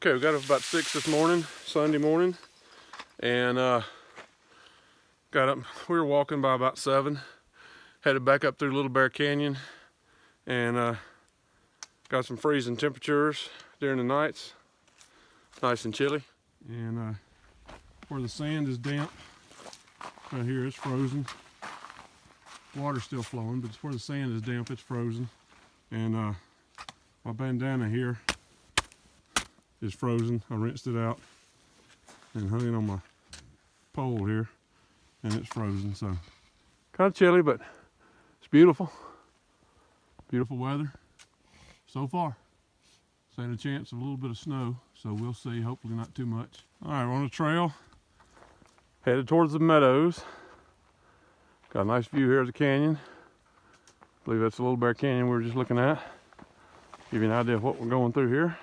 Okay, we got up about 6 this morning, Sunday morning, and got up. We were walking by about 7, headed back up through Little Bear Canyon, and got some freezing temperatures during the nights, nice and chilly. And where the sand is damp, right here it's frozen. Water's still flowing, but where the sand is damp, it's frozen. And my bandana here is frozen. I rinsed it out and hung it on my pole here, and it's frozen. So kind of chilly, but it's beautiful. Beautiful weather so far. Saying a chance of a little bit of snow, so we'll see. Hopefully not too much. All right, we're on a trail headed towards the meadows. Got a nice view here of the canyon. I believe that's the Little Bear Canyon we were just looking at. Give you an idea of what we're going through here.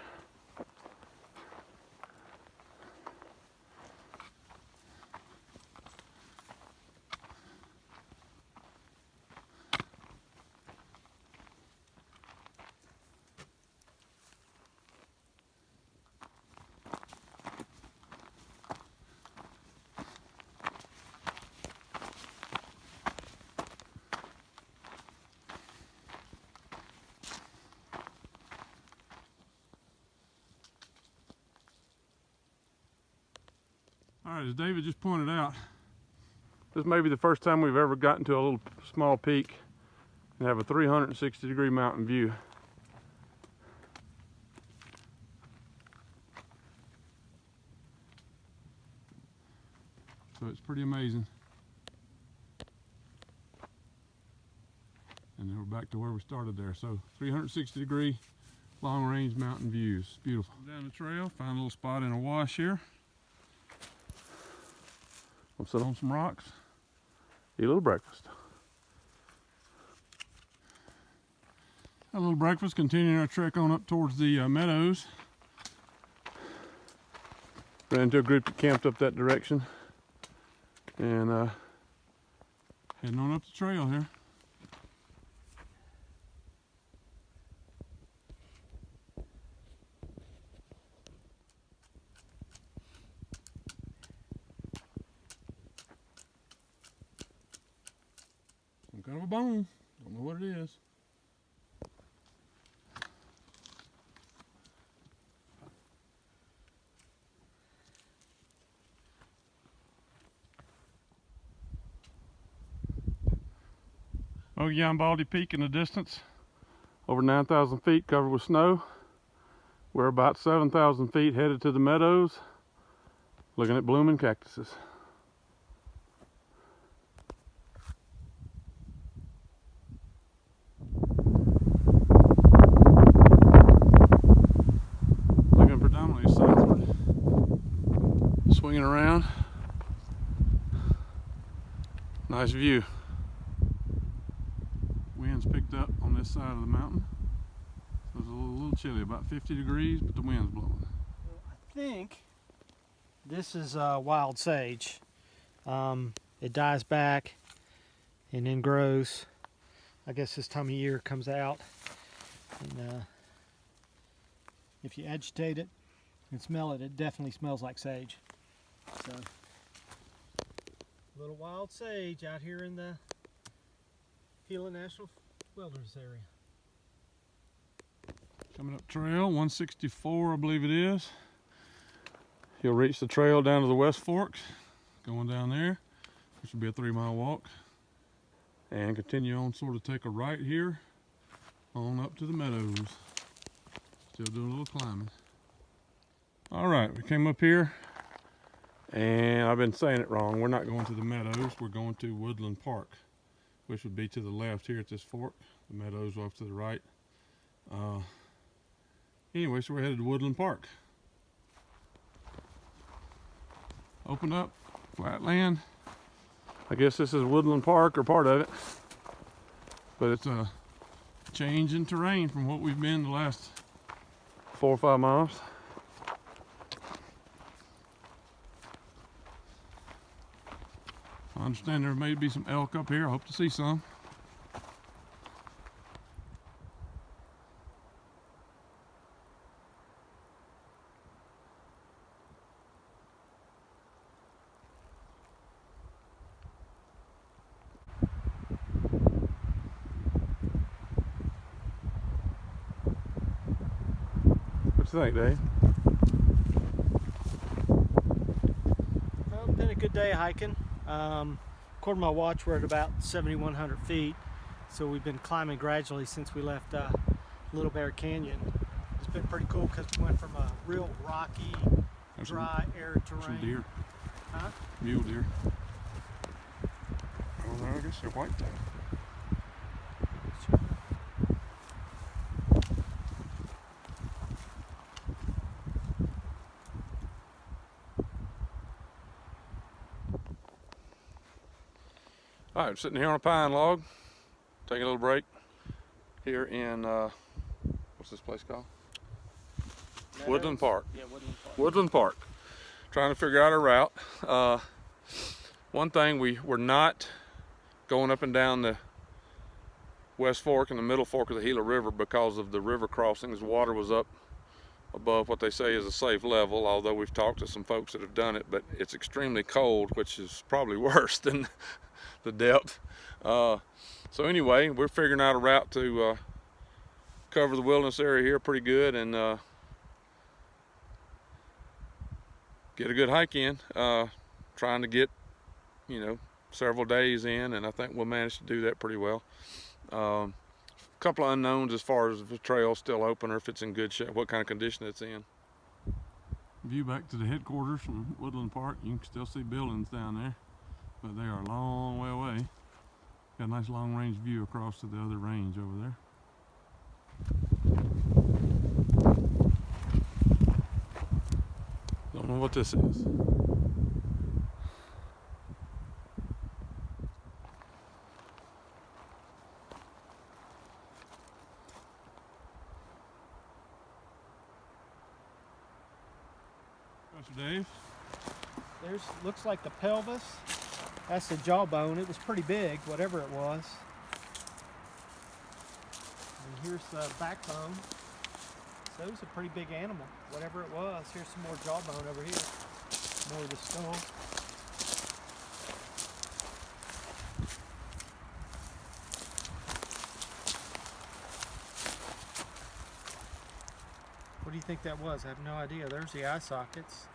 All right, as David just pointed out, this may be the first time we've ever gotten to a little small peak and have a 360-degree mountain view. So it's pretty amazing. And then we're back to where we started there. So 360-degree long-range mountain views. Beautiful. Down the trail, find a little spot in a wash here. We'll sit on some rocks, eat a little breakfast. A little breakfast, continuing our trek on up towards the meadows. Ran into a group that camped up that direction, and heading on up the trail here. Some kind of a bone. Don't know what it is. Baldy Peak in the distance, over 9,000 feet covered with snow. We're about 7,000 feet headed to the meadows, looking at blooming cactuses. Looking predominantly southward, swinging around. Nice view. Wind's picked up on this side of the mountain, so it's a little chilly, about 50 degrees, but the wind's blowing. I think this is wild sage. It dies back and then grows. I guess this time of year comes out, and if you agitate it and smell it, it definitely smells like sage. So, little wild sage out here in the Gila National Wilderness area. Coming up trail 164, I believe it is. You'll reach the trail down to the West Fork, going down there, which will be a 3-mile walk, and continue on, sort of take a right here on up to the meadows. Still doing a little climbing. All right, we came up here, and I've been saying it wrong. We're not going to the meadows, we're going to Woodland Park, which would be to the left here at this fork. The meadows off to the right. Anyway, so we're headed to Woodland Park. Open up, flat land. I guess this is Woodland Park, or part of it. But it's a change in terrain from what we've been the last 4 or 5 miles. I understand there may be some elk up here. I hope to see some. What you think, Dave? Well, it's been a good day of hiking. According to my watch, we're at about 7,100 feet. So we've been climbing gradually since we left Little Bear Canyon. It's been pretty cool because we went from a real rocky, dry, arid terrain. Some deer. Huh? Mule deer. Oh, no, I guess they're whitetail. All right, I'm sitting here on a pine log, taking a little break here in, what's this place called? Meadows? Woodland Park. Yeah, Woodland Park. Woodland Park. Trying to figure out a route. One thing, we're not going up and down the West Fork and the Middle Fork of the Gila River because of the river crossings. Water was up above what they say is a safe level, although we've talked to some folks that have done it, but it's extremely cold, which is probably worse than the depth. So anyway, we're figuring out a route to cover the wilderness area here pretty good and get a good hike in. Trying to get, you know, several days in, and I think we'll manage to do that pretty well. A couple of unknowns as far as if the trail's still open or if it's in good shape, what kind of condition it's in. View back to the headquarters from Woodland Park. You can still see buildings down there, but they are a long way away. Got a nice long range view across to the other range over there. Don't know what this is. Professor Dave? Looks like the pelvis. That's the jawbone. It was pretty big, whatever it was. And here's the backbone. So it was a pretty big animal, whatever it was. Here's some more jawbone over here. More of the skull. What do you think that was? I have no idea. There's the eye sockets.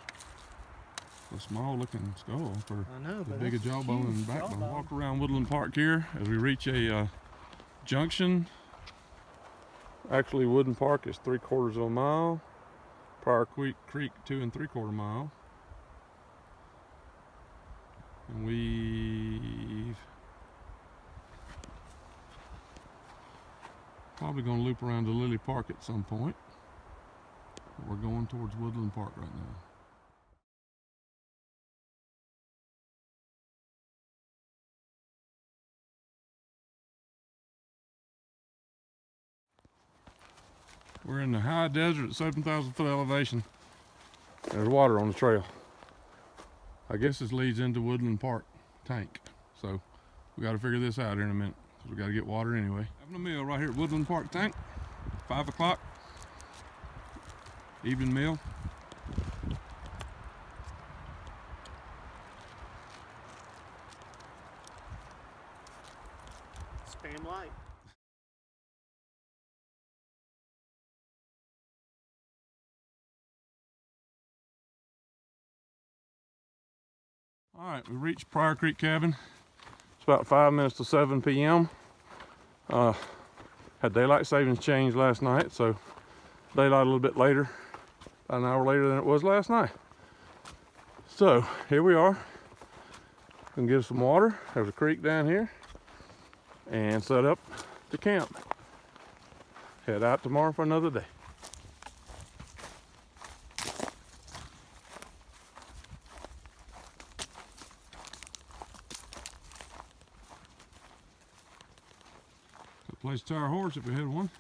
A small looking skull for the bigger jawbone and backbone. Walk around Woodland Park here as we reach a junction. Actually, Woodland Park is 3/4 of a mile. Prior Creek 2 3/4 mile. And we've probably going to loop around to Lily Park at some point. But we're going towards Woodland Park right now. We're in the high desert at 7,000 foot elevation. There's water on the trail. I guess this leads into Woodland Park tank. So we got to figure this out here in a minute because we got to get water anyway. Having a meal right here at Woodland Park tank. 5 o'clock. Evening meal. Spam light. All right, we reached Prior Creek Cabin. It's about 5 minutes to 7 p.m. Had daylight savings change last night, so daylight a little bit later, about an hour later than it was last night. So here we are. Gonna get us some water. There's a creek down here, and set up to camp. Head out tomorrow for another day. Place to our horse if we had one.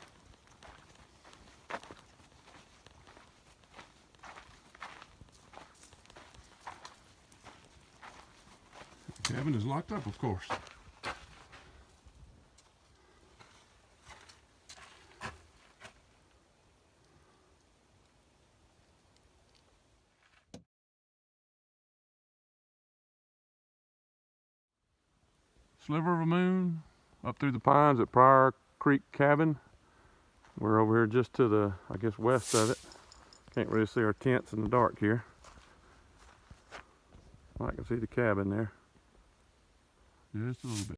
The cabin is locked up, of course. Sliver of a moon up through the pines at Prior Creek Cabin. We're over here just to the, I guess, west of it. Can't really see our tents in the dark here. I can see the cabin there. Just a little bit.